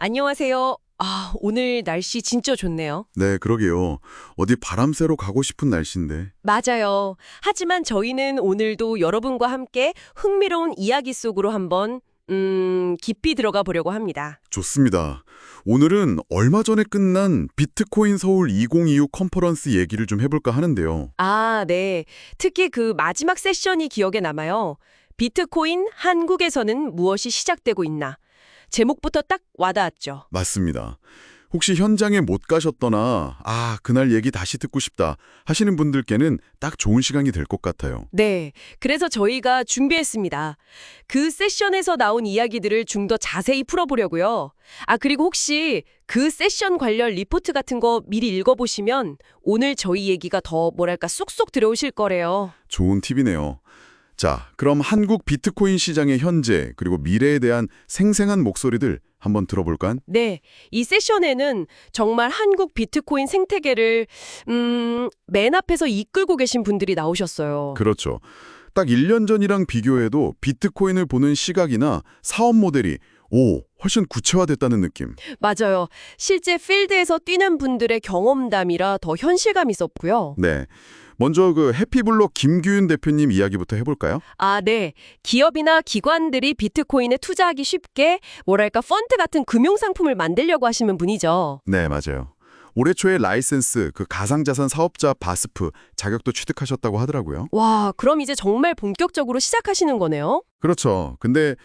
안녕하세요. 오늘 날씨 진짜 좋네요. 네, 그러게요. 어디 바람 쐬러 가고 싶은 날씨인데. 맞아요. 하지만 저희는 오늘도 여러분과 함께 흥미로운 이야기 속으로 한번 깊이 들어가 보려고 합니다. 좋습니다. 오늘은 얼마 전에 끝난 비트코인 서울 2025 컨퍼런스 얘기를 좀 해볼까 하는데요. 네. 특히 그 마지막 세션이 기억에 남아요. 비트코인 한국에서는 무엇이 시작되고 있나? 제목부터 딱 와닿았죠. 맞습니다. 혹시 현장에 못 가셨거나 그날 얘기 다시 듣고 싶다 하시는 분들께는 딱 좋은 시간이 될 것 같아요. 네. 그래서 저희가 준비했습니다. 그 세션에서 나온 이야기들을 좀 더 자세히 풀어보려고요. 그리고 혹시 그 세션 관련 리포트 같은 거 미리 읽어보시면 오늘 저희 얘기가 더 쏙쏙 들어오실 거래요. 좋은 팁이네요. 자, 그럼 한국 비트코인 시장의 현재 그리고 미래에 대한 생생한 목소리들 한번 들어볼까? 네. 이 세션에는 정말 한국 비트코인 생태계를 맨 앞에서 이끌고 계신 분들이 나오셨어요. 그렇죠. 딱 1년 전이랑 비교해도 비트코인을 보는 시각이나 사업 모델이 훨씬 구체화됐다는 느낌. 맞아요. 실제 필드에서 뛰는 분들의 경험담이라 더 현실감 있었고요. 네. 먼저 그 해피블록 김규윤 대표님 이야기부터 해볼까요? 네. 기업이나 기관들이 비트코인에 투자하기 쉽게 펀드 같은 금융상품을 만들려고 하시는 분이죠. 네, 맞아요. 올해 초에 라이센스, 그 가상자산 사업자 바스프 자격도 취득하셨다고 하더라고요. 와, 그럼 이제 정말 본격적으로 시작하시는 거네요? 그렇죠. 근데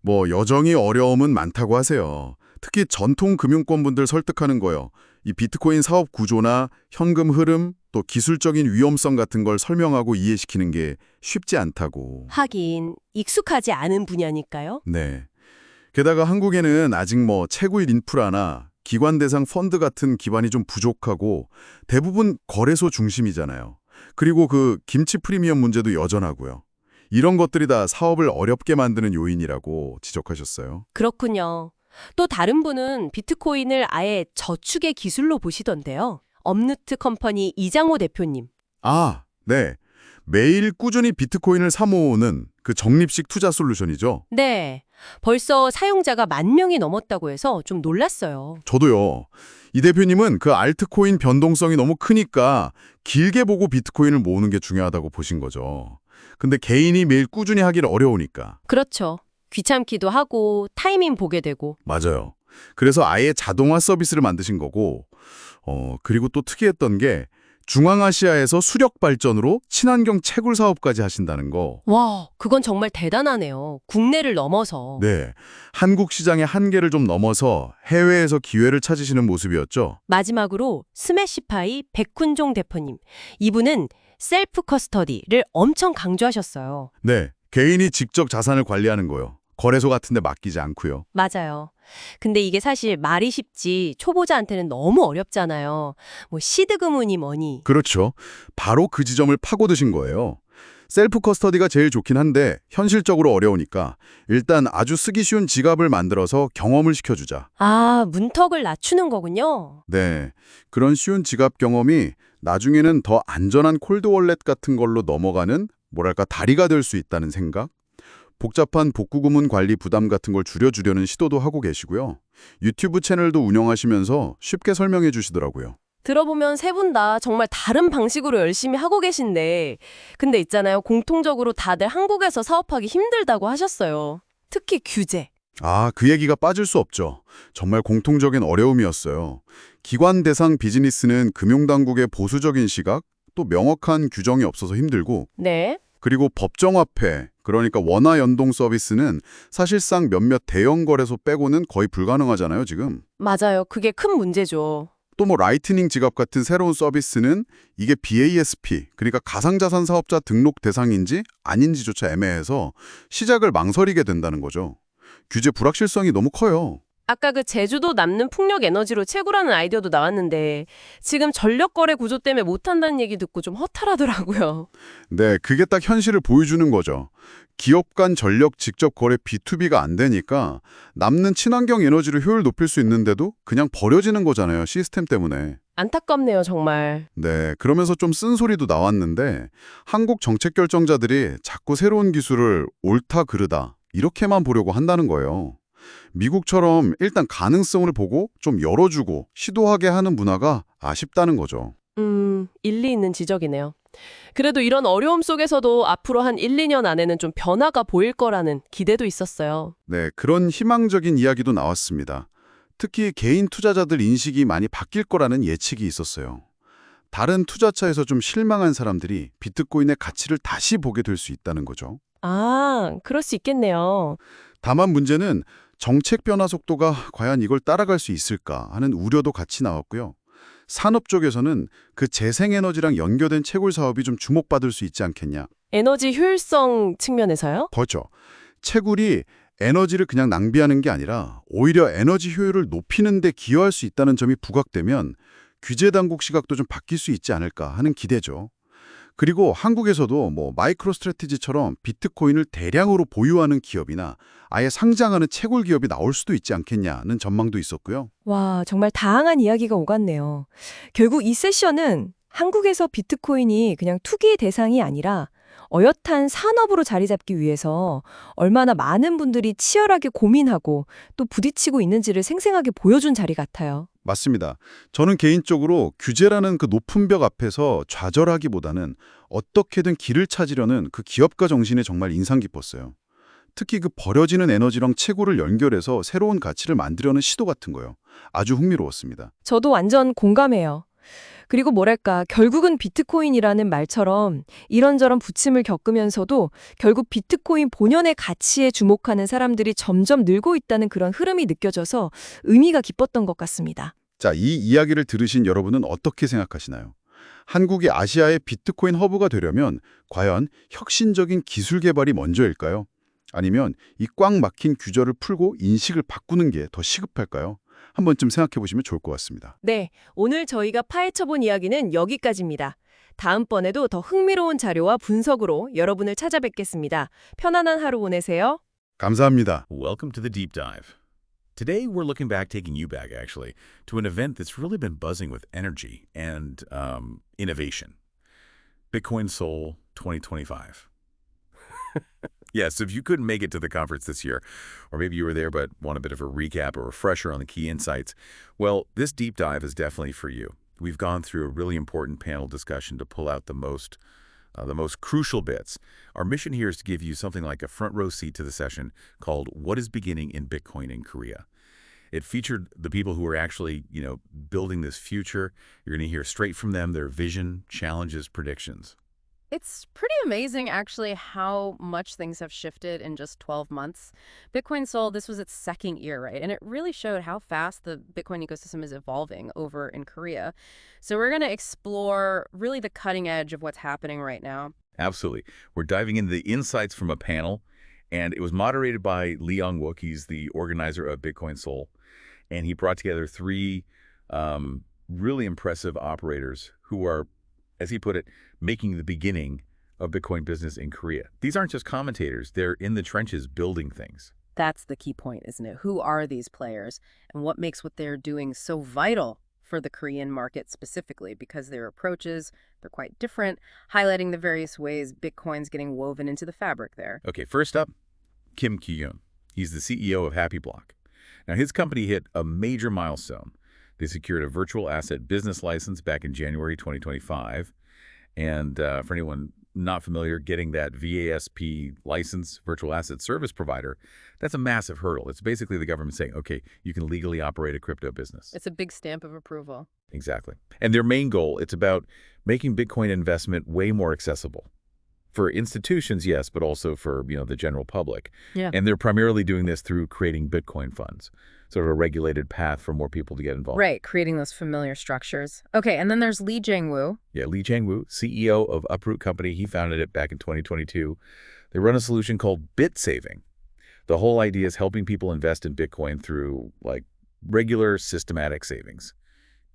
여정이 어려움은 많다고 하세요. 특히 전통 금융권분들 설득하는 거요. 이 비트코인 사업 구조나 현금 흐름, 또 기술적인 위험성 같은 걸 설명하고 이해시키는 게 쉽지 않다고. 하긴 익숙하지 않은 분야니까요. 네. 게다가 한국에는 아직 채굴 인프라나 기관 대상 펀드 같은 기반이 좀 부족하고 대부분 거래소 중심이잖아요. 그리고 그 김치 프리미엄 문제도 여전하고요. 이런 것들이 다 사업을 어렵게 만드는 요인이라고 지적하셨어요. 그렇군요. 또 다른 분은 비트코인을 아예 저축의 기술로 보시던데요. 업루트 컴퍼니 이장호 대표님. 네. 매일 꾸준히 비트코인을 사 모으는 그 적립식 투자 솔루션이죠. 네. 벌써 사용자가 10,000명이 넘었다고 해서 좀 놀랐어요. 저도요. 이 대표님은 그 알트코인 변동성이 너무 크니까 길게 보고 비트코인을 모으는 게 중요하다고 보신 거죠. 근데 개인이 매일 꾸준히 하기는 어려우니까. 그렇죠. 귀찮기도 하고 타이밍 보게 되고. 맞아요. 그래서 아예 자동화 서비스를 만드신 거고 그리고 또 특이했던 게 중앙아시아에서 수력 발전으로 친환경 채굴 사업까지 하신다는 거. 와, 그건 정말 대단하네요. 국내를 넘어서. 네, 한국 시장의 한계를 좀 넘어서 해외에서 기회를 찾으시는 모습이었죠. 마지막으로 스매시파이 백훈종 대표님. 이분은 셀프 커스터디를 엄청 강조하셨어요. 네, 개인이 직접 자산을 관리하는 거요. 거래소 같은 데 맡기지 않고요. 맞아요. 근데 이게 사실 말이 쉽지 초보자한테는 너무 어렵잖아요. 시드그문이 뭐니. 그렇죠. 바로 그 지점을 파고드신 거예요. 셀프 커스터디가 제일 좋긴 한데 현실적으로 어려우니까 일단 아주 쓰기 쉬운 지갑을 만들어서 경험을 시켜주자. 문턱을 낮추는 거군요. 네, 그런 쉬운 지갑 경험이 나중에는 더 안전한 콜드월렛 같은 걸로 넘어가는 다리가 될 수 있다는 생각? 복잡한 복구구문 관리 부담 같은 걸 줄여주려는 시도도 하고 계시고요. 유튜브 채널도 운영하시면서 쉽게 설명해 주시더라고요. 들어보면 세 분 다 정말 다른 방식으로 열심히 하고 계신데 근데 있잖아요. 공통적으로 다들 한국에서 사업하기 힘들다고 하셨어요. 특히 규제. 그 얘기가 빠질 수 없죠. 정말 공통적인 어려움이었어요. 기관 대상 비즈니스는 금융당국의 보수적인 시각, 또 명확한 규정이 없어서 힘들고 네. 그리고 법정화폐, 그러니까 원화 연동 서비스는 사실상 몇몇 대형 거래소 빼고는 거의 불가능하잖아요, 지금. 맞아요. 그게 큰 문제죠. 또 라이트닝 지갑 같은 새로운 서비스는 이게 BASP, 그러니까 가상자산 사업자 등록 대상인지 아닌지조차 애매해서 시작을 망설이게 된다는 거죠. 규제 불확실성이 너무 커요. 아까 그 제주도 남는 풍력 에너지로 채굴하는 아이디어도 나왔는데 지금 전력 거래 구조 때문에 못한다는 얘기 듣고 좀 허탈하더라고요. 네, 그게 딱 현실을 보여주는 거죠. 기업 간 전력 직접 거래 B2B가 안 되니까 남는 친환경 에너지로 효율 높일 수 있는데도 그냥 버려지는 거잖아요, 시스템 때문에. 안타깝네요, 정말. 네, 그러면서 좀 쓴소리도 나왔는데 한국 정책 결정자들이 자꾸 새로운 기술을 옳다 그르다 이렇게만 보려고 한다는 거예요. 미국처럼 일단 가능성을 보고 좀 열어주고 시도하게 하는 문화가 아쉽다는 거죠. 일리 있는 지적이네요. 그래도 이런 어려움 속에서도 앞으로 한 1, 2년 안에는 좀 변화가 보일 거라는 기대도 있었어요. 네, 그런 희망적인 이야기도 나왔습니다. 특히 개인 투자자들 인식이 많이 바뀔 거라는 예측이 있었어요. 다른 투자처에서 좀 실망한 사람들이 비트코인의 가치를 다시 보게 될 수 있다는 거죠. 아, 그럴 수 있겠네요. 다만 문제는 정책 변화 속도가 과연 이걸 따라갈 수 있을까 하는 우려도 같이 나왔고요. 산업 쪽에서는 그 재생에너지랑 연결된 채굴 사업이 좀 주목받을 수 있지 않겠냐. 에너지 효율성 측면에서요? 그렇죠. 채굴이 에너지를 그냥 낭비하는 게 아니라 오히려 에너지 효율을 높이는 데 기여할 수 있다는 점이 부각되면 규제 당국 시각도 좀 바뀔 수 있지 않을까 하는 기대죠. 그리고 한국에서도 마이크로 스트래티지처럼 비트코인을 대량으로 보유하는 기업이나 아예 상장하는 채굴 기업이 나올 수도 있지 않겠냐는 전망도 있었고요. 와, 정말 다양한 이야기가 오갔네요. 결국 이 세션은 한국에서 비트코인이 그냥 투기의 대상이 아니라 어엿한 산업으로 자리 잡기 위해서 얼마나 많은 분들이 치열하게 고민하고 또 부딪히고 있는지를 생생하게 보여준 자리 같아요. 맞습니다. 저는 개인적으로 규제라는 그 높은 벽 앞에서 좌절하기보다는 어떻게든 길을 찾으려는 그 기업가 정신에 정말 인상 깊었어요. 특히 그 버려지는 에너지랑 채굴을 연결해서 새로운 가치를 만들려는 시도 같은 거요. 아주 흥미로웠습니다. 저도 완전 공감해요. 그리고 뭐랄까, 결국은 비트코인이라는 말처럼 이런저런 부침을 겪으면서도 결국 비트코인 본연의 가치에 주목하는 사람들이 점점 늘고 있다는 그런 흐름이 느껴져서 의미가 깊었던 것 같습니다. 자, 이 이야기를 들으신 여러분은 어떻게 생각하시나요? 한국이 아시아의 비트코인 허브가 되려면 과연 혁신적인 기술 개발이 먼저일까요? 아니면 이 꽉 막힌 규제를 풀고 인식을 바꾸는 게 더 시급할까요? 한 번쯤 생각해 보시면 좋을 것 같습니다. 네, 오늘 저희가 파헤쳐본 이야기는 여기까지입니다. 다음번에도 더 흥미로운 자료와 분석으로 여러분을 찾아뵙겠습니다. 편안한 하루 보내세요. 감사합니다. Welcome to the deep dive. Today we're looking back, taking you back actually, to an event that's really been buzzing with energy and innovation. Bitcoin Seoul 2025. Yes, if you couldn't make it to the conference this year, or maybe you were there but want a bit of a recap or refresher on the key insights, well, this deep dive is definitely for you. We've gone through a really important panel discussion to pull out the most crucial bits. Our mission here is to give you something like a front row seat to the session called What is Beginning in Bitcoin in Korea. It featured the people who are actually, building this future. You're going to hear straight from them their vision, challenges, predictions. It's pretty amazing, actually, how much things have shifted in just 12 months. Bitcoin Seoul, this was its second year, right? And it really showed how fast the Bitcoin ecosystem is evolving over in Korea. So we're going to explore really the cutting edge of what's happening right now. Absolutely. We're diving into the insights from a panel, and it was moderated by Lee Young-wook. He's the organizer of Bitcoin Seoul, and he brought together three really impressive operators who are, as he put it, making the beginning of Bitcoin business in Korea. These aren't just commentators. They're in the trenches building things. That's the key point, isn't it? Who are these players and what makes what they're doing so vital for the Korean market specifically? Because their approaches, they're quite different, highlighting the various ways Bitcoin's getting woven into the fabric there. Okay, first up, Kim Ki-yoon. He's the CEO of Happy Block. Now, his company hit a major milestone. They secured a virtual asset business license back in January 2025. And for anyone not familiar, getting that VASP license, virtual asset service provider, that's a massive hurdle. It's basically the government saying, okay, you can legally operate a crypto business. It's a big stamp of approval. Exactly. And their main goal, it's about making Bitcoin investment way more accessible. For institutions, yes, but also for, the general public. Yeah. And they're primarily doing this through creating Bitcoin funds, sort of a regulated path for more people to get involved. Right, creating those familiar structures. Okay, and then there's Lee Jae-woo. Yeah, Lee Jae-woo, CEO of Uproot Company. He founded it back in 2022. They run a solution called Bit Saving. The whole idea is helping people invest in Bitcoin through, regular systematic savings.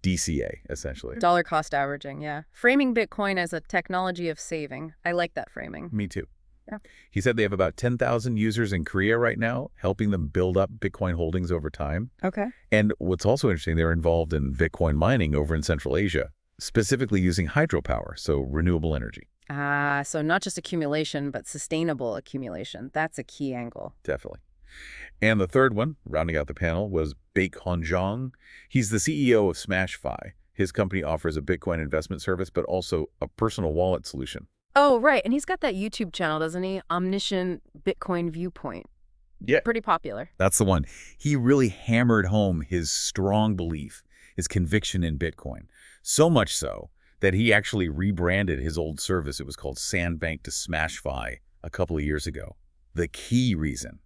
DCA, essentially. Dollar cost averaging, yeah. Framing Bitcoin as a technology of saving. I like that framing. Me too. Yeah. He said they have about 10,000 users in Korea right now, helping them build up Bitcoin holdings over time. Okay. And what's also interesting, they're involved in Bitcoin mining over in Central Asia, specifically using hydropower, so renewable energy. So not just accumulation, but sustainable accumulation. That's a key angle. Definitely. And the third one, rounding out the panel, was Baek-Hon Jong. He's the CEO of SmashFi. His company offers a Bitcoin investment service, but also a personal wallet solution. Oh, right. And he's got that YouTube channel, doesn't he? Omniscient Bitcoin Viewpoint. Yeah. Pretty popular. That's the one. He really hammered home his strong belief, his conviction in Bitcoin. So much so that he actually rebranded his old service. It was called Sandbank to SmashFi a couple of years ago. The key reason: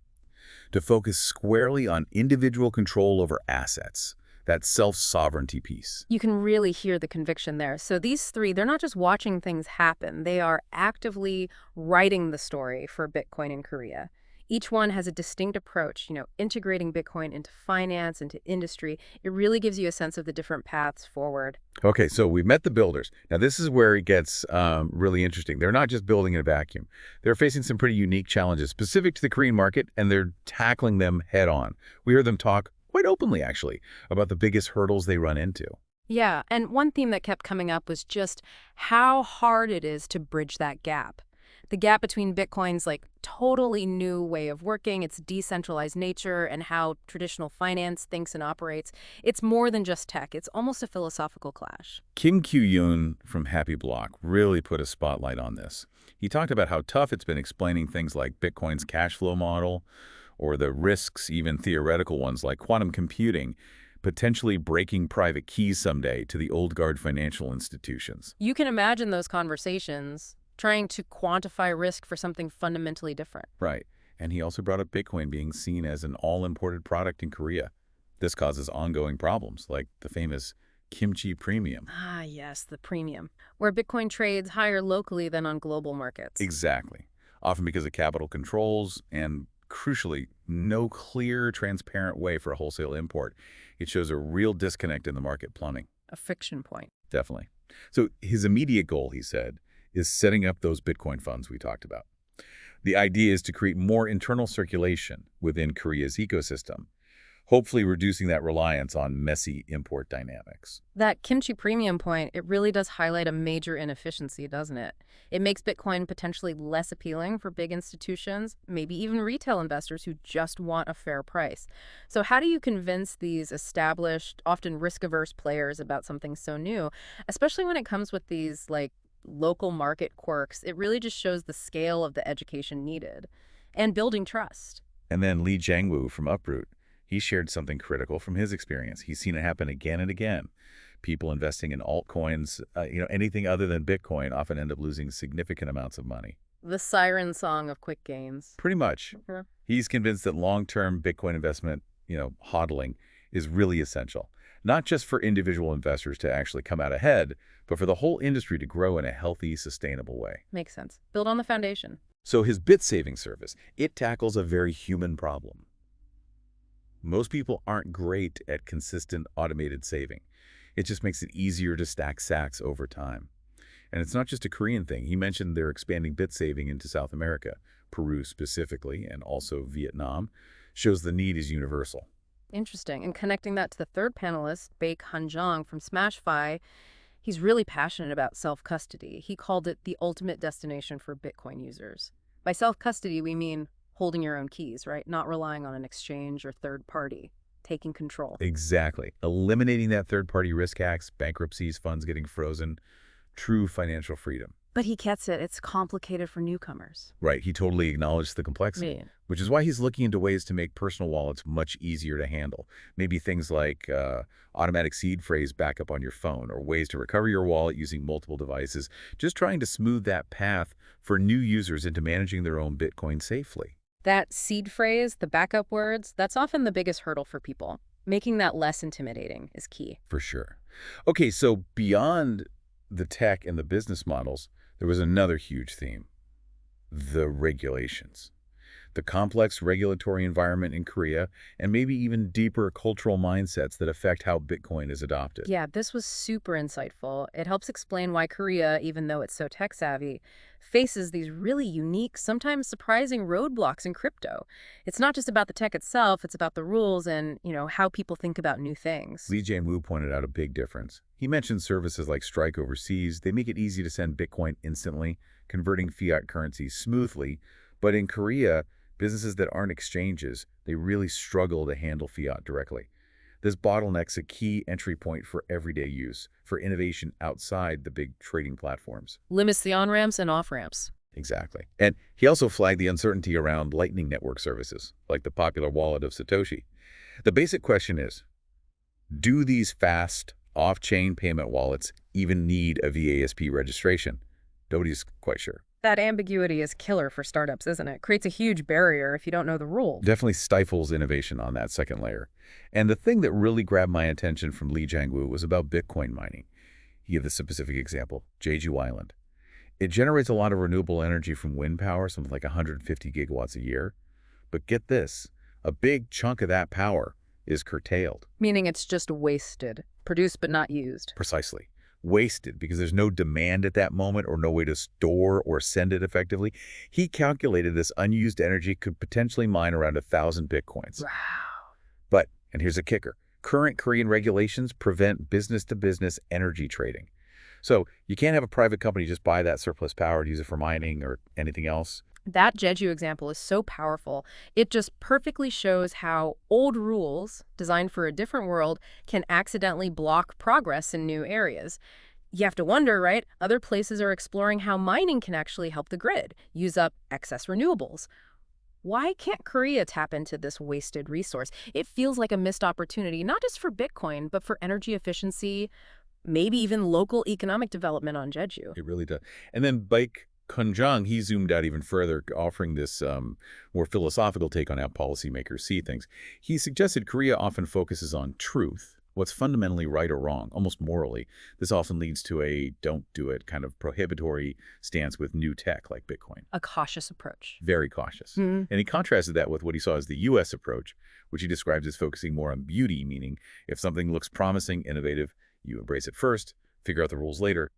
to focus squarely on individual control over assets, that self-sovereignty piece. You can really hear the conviction there. So these three, they're not just watching things happen. They are actively writing the story for Bitcoin in Korea. Each one has a distinct approach, integrating Bitcoin into finance, into industry. It really gives you a sense of the different paths forward. Okay, so we've met the builders. Now, this is where it gets really interesting. They're not just building in a vacuum. They're facing some pretty unique challenges specific to the Korean market, and they're tackling them head on. We heard them talk quite openly, actually, about the biggest hurdles they run into. Yeah, and one theme that kept coming up was just how hard it is to bridge that gap. The gap between Bitcoin's totally new way of working, its decentralized nature, and how traditional finance thinks and operates. It's more than just tech. It's almost a philosophical clash. Kim Kyu-yoon from Happy Block really put a spotlight on this. He talked about how tough it's been explaining things like Bitcoin's cash flow model, or the risks, even theoretical ones like quantum computing, potentially breaking private keys someday to the old guard financial institutions. You can imagine those conversations, trying to quantify risk for something fundamentally different. Right. And he also brought up Bitcoin being seen as an all-imported product in Korea. This causes ongoing problems, like the famous kimchi premium. Ah, yes, the premium, where Bitcoin trades higher locally than on global markets. Exactly. Often because of capital controls and, crucially, no clear, transparent way for a wholesale import. It shows a real disconnect in the market plumbing. A friction point. Definitely. So his immediate goal, he said, is setting up those Bitcoin funds we talked about. The idea is to create more internal circulation within Korea's ecosystem, hopefully reducing that reliance on messy import dynamics. That kimchi premium point, it really does highlight a major inefficiency, doesn't it? It makes Bitcoin potentially less appealing for big institutions, maybe even retail investors who just want a fair price. So how do you convince these established, often risk-averse players about something so new, especially when it comes with these, local market quirks? It really just shows the scale of the education needed and building trust. And then Lee Jangwoo from Uproot, he shared something critical from his experience. He's seen it happen again and again. People investing in altcoins, anything other than Bitcoin, often end up losing significant amounts of money. The siren song of quick gains. Pretty much. Yeah. He's convinced that long-term Bitcoin investment, hodling, is really essential. Not just for individual investors to actually come out ahead, but for the whole industry to grow in a healthy, sustainable way. Makes sense. Build on the foundation. So his bit saving service, it tackles a very human problem. Most people aren't great at consistent automated saving. It just makes it easier to stack sats over time. And it's not just a Korean thing. He mentioned they're expanding bit saving into South America, Peru specifically, and also Vietnam. Shows the need is universal. Interesting. And connecting that to the third panelist, Baek-Hon Jong from SmashFi, he's really passionate about self-custody. He called it the ultimate destination for Bitcoin users. By self-custody, we mean holding your own keys, right? Not relying on an exchange or third party, taking control. Exactly. Eliminating that third-party risk hacks, bankruptcies, funds getting frozen, true financial freedom. But he gets it. It's complicated for newcomers. Right. He totally acknowledged the complexity, which is why he's looking into ways to make personal wallets much easier to handle. Maybe things like automatic seed phrase backup on your phone, or ways to recover your wallet using multiple devices, just trying to smooth that path for new users into managing their own Bitcoin safely. That seed phrase, the backup words, that's often the biggest hurdle for people. Making that less intimidating is key. For sure. Okay, so beyond the tech and the business models, there was another huge theme: the regulations. The complex regulatory environment in Korea, and maybe even deeper cultural mindsets that affect how Bitcoin is adopted. Yeah, this was super insightful. It helps explain why Korea, even though it's so tech-savvy, faces these really unique, sometimes surprising roadblocks in crypto. It's not just about the tech itself, it's about the rules and, how people think about new things. Lee Jae-woo pointed out a big difference. He mentioned services like Strike overseas. They make it easy to send Bitcoin instantly, converting fiat currencies smoothly. But in Korea, businesses that aren't exchanges, They really struggle to handle fiat directly. This bottleneck's a key entry point for everyday use, for innovation outside the big trading platforms. Limits the on-ramps and off-ramps. Exactly. And he also flagged the uncertainty around Lightning Network services, like the popular wallet of Satoshi. The basic question is, do these fast, off-chain payment wallets even need a VASP registration? Nobody's quite sure. That ambiguity is killer for startups, isn't it? Creates a huge barrier if you don't know the rules. Definitely stifles innovation on that second layer. And the thing that really grabbed my attention from Li Jiangwu was about Bitcoin mining. He gave the specific example, Jeju Island. It generates a lot of renewable energy from wind power, something like 150 gigawatts a year. But get this, a big chunk of that power is curtailed. Meaning it's just wasted, produced but not used. Precisely. Wasted because there's no demand at that moment or no way to store or send it effectively. He calculated this unused energy could potentially mine around 1,000 Bitcoins. Wow. But, and here's a kicker, current Korean regulations prevent business-to-business energy trading. So you can't have a private company just buy that surplus power and use it for mining or anything else. That Jeju example is so powerful. It just perfectly shows how old rules, designed for a different world, can accidentally block progress in new areas. You have to wonder, right? Other places are exploring how mining can actually help the grid, use up excess renewables. Why can't Korea tap into this wasted resource? It feels like a missed opportunity, not just for Bitcoin, but for energy efficiency, maybe even local economic development on Jeju. It really does. And then Baek Kunjung, he zoomed out even further, offering this more philosophical take on how policymakers see things. He suggested Korea often focuses on truth, what's fundamentally right or wrong, almost morally. This often leads to a don't do it kind of prohibitory stance with new tech like Bitcoin. A cautious approach. Very cautious. And he contrasted that with what he saw as the U.S. approach, which he describes as focusing more on beauty, meaning if something looks promising, innovative, you embrace it first, figure out the rules later,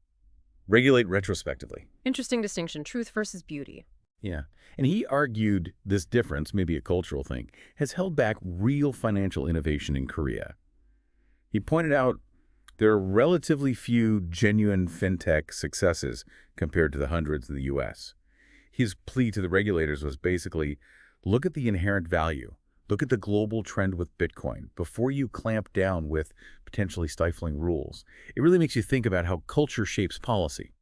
regulate retrospectively. Interesting distinction, truth versus beauty. Yeah. And he argued this difference, maybe a cultural thing, has held back real financial innovation in Korea. He pointed out there are relatively few genuine fintech successes compared to the hundreds in the U.S. His plea to the regulators was basically, look at the inherent value. Look at the global trend with Bitcoin before you clamp down with potentially stifling rules. It really makes you think about how culture shapes policy.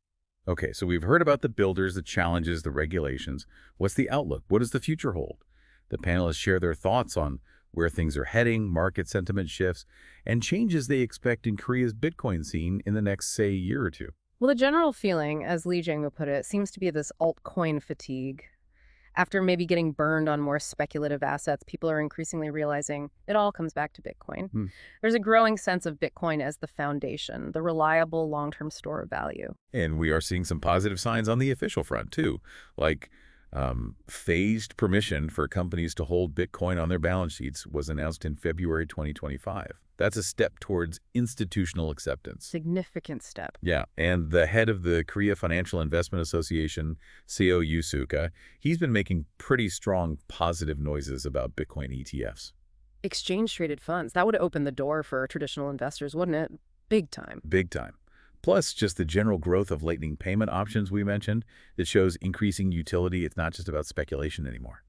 Okay, so we've heard about the builders, the challenges, the regulations. What's the outlook? What does the future hold? The panelists share their thoughts on where things are heading, market sentiment shifts, and changes they expect in Korea's Bitcoin scene in the next, say, year or two. Well, the general feeling, as Li Jiangwu put it, seems to be this altcoin fatigue. After maybe getting burned on more speculative assets, people are increasingly realizing it all comes back to Bitcoin. There's a growing sense of Bitcoin as the foundation, the reliable long-term store of value. And we are seeing some positive signs on the official front, too, like phased permission for companies to hold Bitcoin on their balance sheets was announced in February 2025. That's a step towards institutional acceptance. Significant step. Yeah, and the head of the Korea Financial Investment Association, Seoul2025, he's been making pretty strong positive noises about Bitcoin ETFs. Exchange-traded funds, that would open the door for traditional investors, wouldn't it? Big time. Big time. Plus, just the general growth of Lightning payment options we mentioned that shows increasing utility. It's not just about speculation anymore.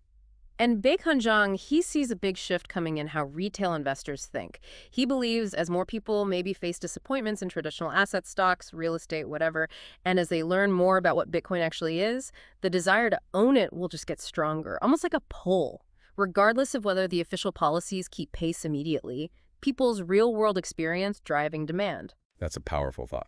And Baek Kunjung, he sees a big shift coming in how retail investors think. He believes as more people maybe face disappointments in traditional asset stocks, real estate, whatever, and as they learn more about what Bitcoin actually is, the desire to own it will just get stronger, almost like a pull. Regardless of whether the official policies keep pace immediately, people's real-world experience driving demand. That's a powerful thought.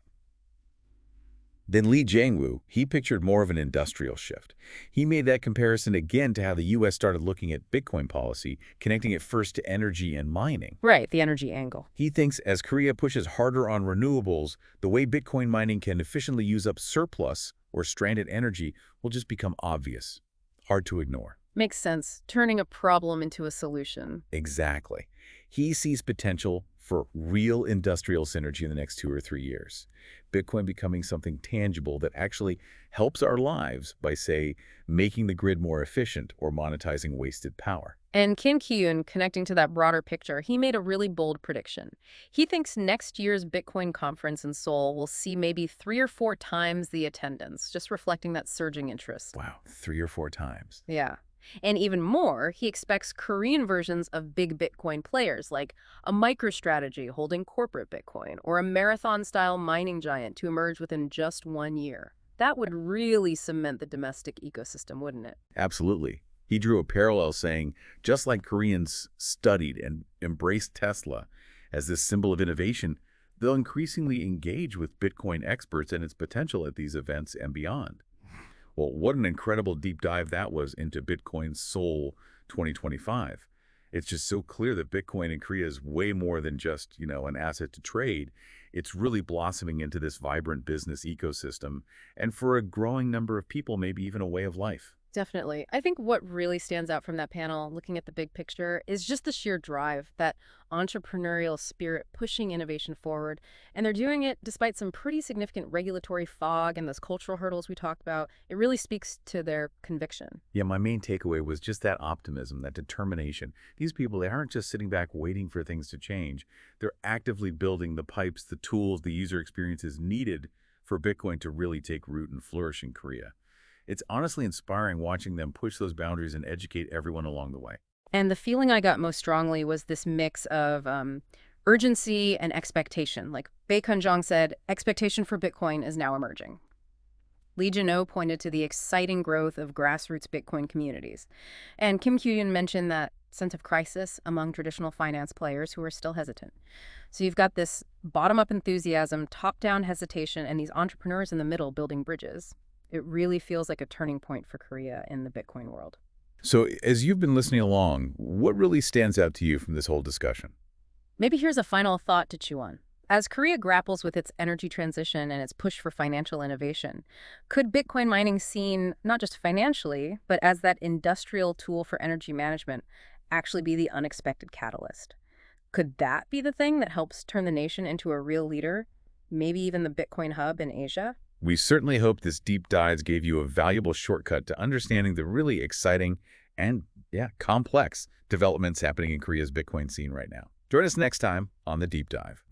Then Li Jiangwu, he pictured more of an industrial shift. He made that comparison again to how the U.S. started looking at Bitcoin policy, connecting it first to energy and mining. Right, the energy angle. He thinks as Korea pushes harder on renewables, the way Bitcoin mining can efficiently use up surplus or stranded energy will just become obvious, hard to ignore. Makes sense, turning a problem into a solution. Exactly. He sees potential for real industrial synergy in the next 2 or 3 years. Bitcoin becoming something tangible that actually helps our lives by, say, making the grid more efficient or monetizing wasted power. And Kim Ki-yoon, connecting to that broader picture, he made a really bold prediction. He thinks next year's Bitcoin conference in Seoul will see maybe 3 or 4 times the attendance, just reflecting that surging interest. Wow, 3 or 4 times. Yeah. And even more, he expects Korean versions of big Bitcoin players like a MicroStrategy holding corporate Bitcoin or a marathon-style mining giant to emerge within just 1 year. That would really cement the domestic ecosystem, wouldn't it? Absolutely. He drew a parallel saying, just like Koreans studied and embraced Tesla as this symbol of innovation, they'll increasingly engage with Bitcoin experts and its potential at these events and beyond. Well, what an incredible deep dive that was into Bitcoin Seoul 2025. It's just so clear that Bitcoin in Korea is way more than just, an asset to trade. It's really blossoming into this vibrant business ecosystem, and for a growing number of people, maybe even a way of life. Definitely. I think what really stands out from that panel, looking at the big picture, is just the sheer drive, that entrepreneurial spirit pushing innovation forward. And they're doing it despite some pretty significant regulatory fog and those cultural hurdles we talked about. It really speaks to their conviction. Yeah, my main takeaway was just that optimism, that determination. These people, they aren't just sitting back waiting for things to change. They're actively building the pipes, the tools, the user experiences needed for Bitcoin to really take root and flourish in Korea. It's honestly inspiring watching them push those boundaries and educate everyone along the way. And the feeling I got most strongly was this mix of urgency and expectation. Like Bae Kun-jong said, expectation for Bitcoin is now emerging. Lee Jin-oh pointed to the exciting growth of grassroots Bitcoin communities. And Kim Kyu-yeon mentioned that sense of crisis among traditional finance players who are still hesitant. So you've got this bottom-up enthusiasm, top-down hesitation, and these entrepreneurs in the middle building bridges. It really feels like a turning point for Korea in the Bitcoin world. So as you've been listening along, what really stands out to you from this whole discussion? Maybe here's a final thought to chew on. As Korea grapples with its energy transition and its push for financial innovation, could Bitcoin mining seen not just financially, but as that industrial tool for energy management actually be the unexpected catalyst? Could that be the thing that helps turn the nation into a real leader, maybe even the Bitcoin hub in Asia? We certainly hope this deep dive gave you a valuable shortcut to understanding the really exciting and, complex developments happening in Korea's Bitcoin scene right now. Join us next time on The Deep Dive.